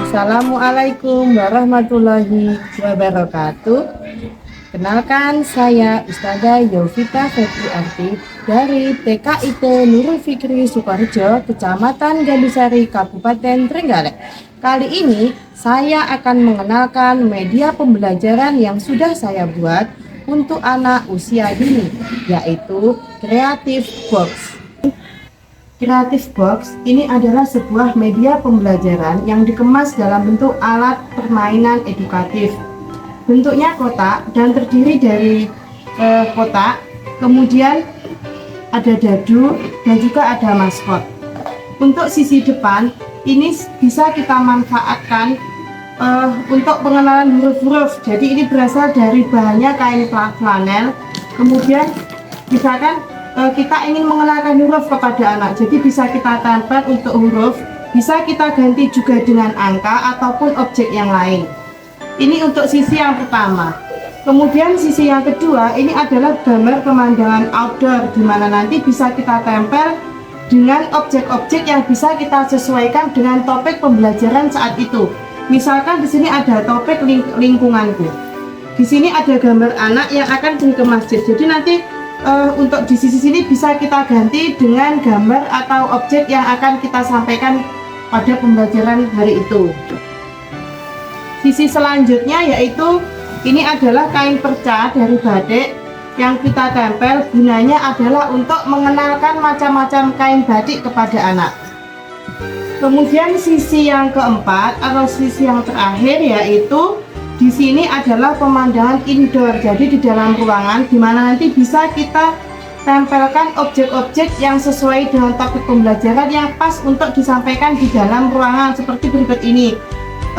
Assalamualaikum warahmatullahi wabarakatuh. Kenalkan, saya Ustazah Yovita Febriarti dari TKIT Nurul Fikri Sukoharjo, Kecamatan Gandusari, Kabupaten Trenggalek. Kali ini saya akan mengenalkan media pembelajaran yang sudah saya buat untuk anak usia dini, yaitu Creative Box. Creative Box ini adalah sebuah media pembelajaran yang dikemas dalam bentuk alat permainan edukatif. Bentuknya kotak dan terdiri dari kotak, kemudian ada dadu dan juga ada maskot. Untuk sisi depan ini bisa kita manfaatkan untuk pengenalan huruf-huruf. Jadi ini berasal dari bahannya kain flanel. Kemudian misalkan kita ingin mengenalkan huruf kepada anak, jadi bisa kita tempel untuk huruf, bisa kita ganti juga dengan angka ataupun objek yang lain. Ini untuk sisi yang pertama. Kemudian sisi yang kedua, ini adalah gambar pemandangan outdoor, di mana nanti bisa kita tempel dengan objek-objek yang bisa kita sesuaikan dengan topik pembelajaran saat itu. Misalkan di sini ada topik lingkunganku. Di sini ada gambar anak yang akan pergi ke masjid. Jadi nanti untuk di sisi sini bisa kita ganti dengan gambar atau objek yang akan kita sampaikan pada pembelajaran hari itu. Sisi selanjutnya yaitu ini adalah kain perca dari batik yang kita tempel, gunanya adalah untuk mengenalkan macam-macam kain batik kepada anak. Kemudian sisi yang keempat atau sisi yang terakhir yaitu di sini adalah pemandangan indoor, jadi di dalam ruangan, di mana nanti bisa kita tempelkan objek-objek yang sesuai dengan topik pembelajaran yang pas untuk disampaikan di dalam ruangan seperti berikut ini.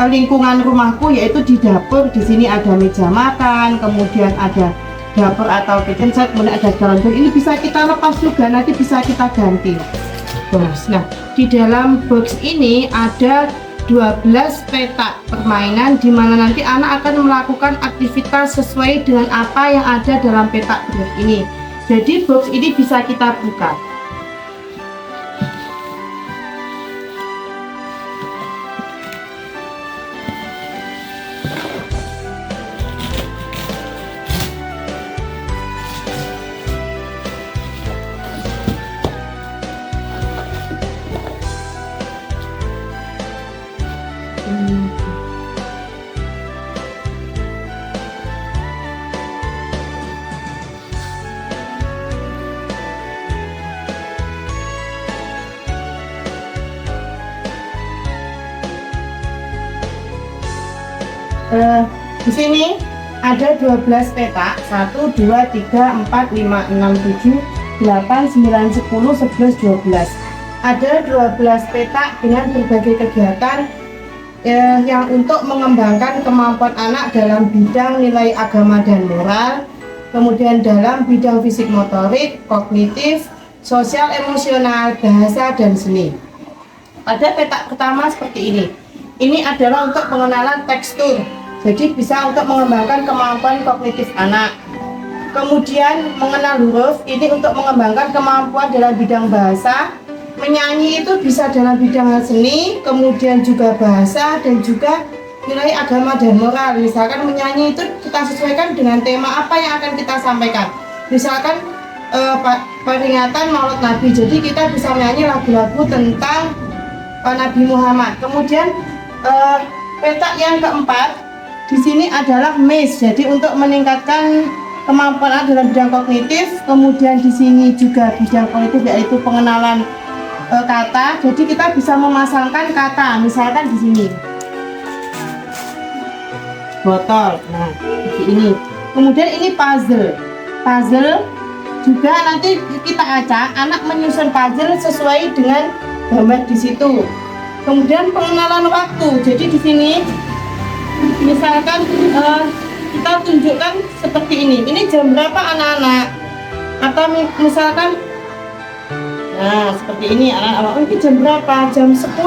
Lingkungan rumahku yaitu di dapur, di sini ada meja makan, kemudian ada dapur atau kitchen set, kemudian ada galon. Ini bisa kita lepas juga, nanti bisa kita ganti. Nah, di dalam box ini ada 12 petak permainan di mana nanti anak akan melakukan aktivitas sesuai dengan apa yang ada dalam petak berikut ini. Jadi box ini bisa kita buka. Di sini ada 12 petak, 1, 2, 3, 4, 5, 6, 7, 8, 9, 10, 11, 12. Ada 12 petak dengan berbagai kegiatan yang untuk mengembangkan kemampuan anak dalam bidang nilai agama dan moral, kemudian dalam bidang fisik motorik, kognitif, sosial emosional, bahasa, dan seni. Pada petak pertama seperti ini. Ini adalah untuk pengenalan tekstur. Jadi bisa untuk mengembangkan kemampuan kognitif anak. Kemudian mengenal huruf, ini untuk mengembangkan kemampuan dalam bidang bahasa. Menyanyi itu bisa dalam bidang seni, kemudian juga bahasa dan juga nilai agama dan moral. Misalkan menyanyi itu kita sesuaikan dengan tema apa yang akan kita sampaikan. Misalkan peringatan Maulid Nabi, jadi kita bisa menyanyi lagu-lagu tentang Nabi Muhammad. Kemudian petak yang keempat di sini adalah MIS, jadi untuk meningkatkan kemampuan dalam bidang kognitif. Kemudian di sini juga bidang kognitif yaitu pengenalan kata. Jadi kita bisa memasangkan kata, misalkan di sini botol. Nah, seperti ini. Kemudian ini puzzle. Puzzle juga nanti kita acak, anak menyusun puzzle sesuai dengan gambar di situ. Kemudian pengenalan waktu. Jadi di sini misalkan kita tunjukkan seperti ini. Ini jam berapa anak-anak? Atau misalkan nah seperti ini anak-anak, oh, ini jam berapa? Jam 10.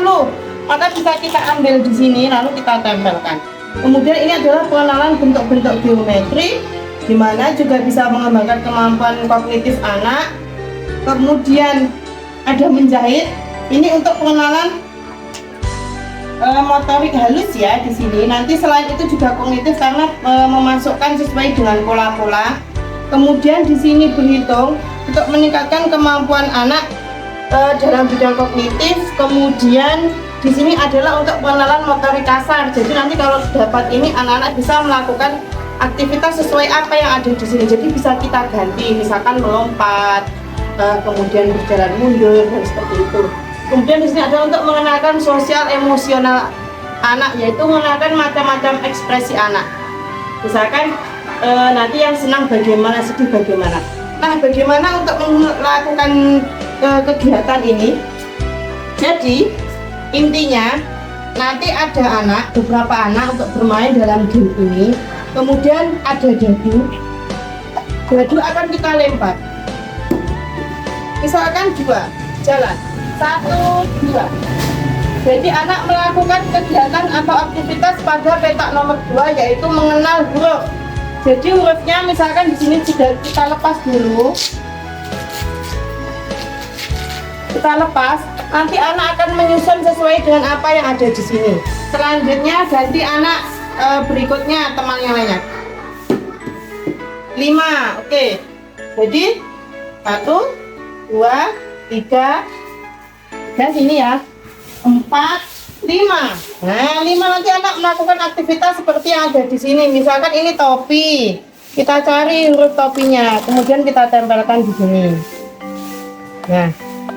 Maka bisa kita ambil di sini lalu kita tempelkan. Kemudian ini adalah pengenalan bentuk-bentuk geometri, di mana juga bisa mengembangkan kemampuan kognitif anak. Kemudian ada menjahit. Ini untuk pengenalan motorik halus ya di sini. Nanti selain itu juga kognitif karena memasukkan sesuai dengan pola-pola. Kemudian di sini berhitung untuk meningkatkan kemampuan anak dalam bidang kognitif. Kemudian di sini adalah untuk pengenalan motorik kasar. Jadi nanti kalau dapat ini anak-anak bisa melakukan aktivitas sesuai apa yang ada di sini. Jadi bisa kita ganti, misalkan melompat, kemudian berjalan mundur dan seperti itu. Kemudian di sini ada untuk mengenalkan sosial emosional anak, yaitu mengenalkan macam-macam ekspresi anak. Misalkan nanti yang senang bagaimana, sedih bagaimana. Nah, bagaimana untuk melakukan kegiatan ini? Jadi intinya nanti ada beberapa anak untuk bermain dalam game ini. Kemudian ada dadu akan kita lempar. Misalkan 2, jalan 1, 2. Jadi anak melakukan kegiatan atau aktivitas pada petak nomor 2, yaitu mengenal huruf. Jadi hurufnya misalkan di sini sudah kita lepas dulu. Kita lepas, nanti anak akan menyusun sesuai dengan apa yang ada di sini. Selanjutnya ganti anak berikutnya, teman yang lainnya. 5, oke. Jadi 1, 2, 3, dan sini ya 4, 5. Nah, 5 nanti anak melakukan aktivitas seperti yang ada di sini. Misalkan ini topi, kita cari huruf topinya, kemudian kita tempelkan di sini. Nah,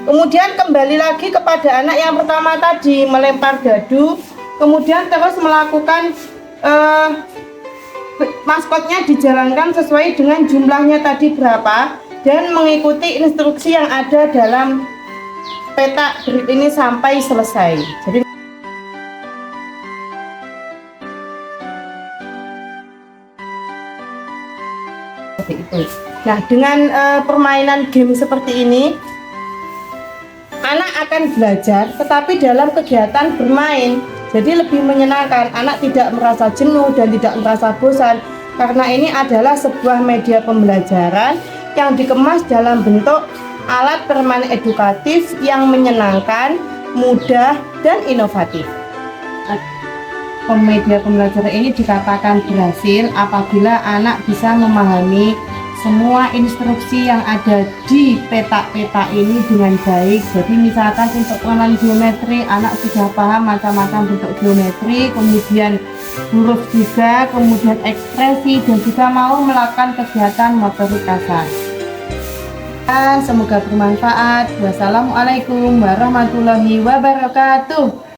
kemudian kembali lagi kepada anak yang pertama tadi, melempar dadu, kemudian terus melakukan maskotnya dijalankan sesuai dengan jumlahnya tadi berapa, dan mengikuti instruksi yang ada dalam petak ini sampai selesai. Jadi seperti itu. Nah, dengan permainan game seperti ini, anak akan belajar tetapi dalam kegiatan bermain, jadi lebih menyenangkan. Anak tidak merasa jenuh dan tidak merasa bosan, karena ini adalah sebuah media pembelajaran yang dikemas dalam bentuk alat permainan edukatif yang menyenangkan, mudah, dan inovatif. Media pembelajaran ini dikatakan berhasil apabila anak bisa memahami semua instruksi yang ada di petak-petak ini dengan baik. Jadi misalkan untuk pengenalan geometri, anak sudah paham macam-macam bentuk geometri, kemudian huruf juga, kemudian ekspresi, dan juga mau melakukan kegiatan motorik kasar. Semoga bermanfaat. Wassalamualaikum warahmatullahi wabarakatuh.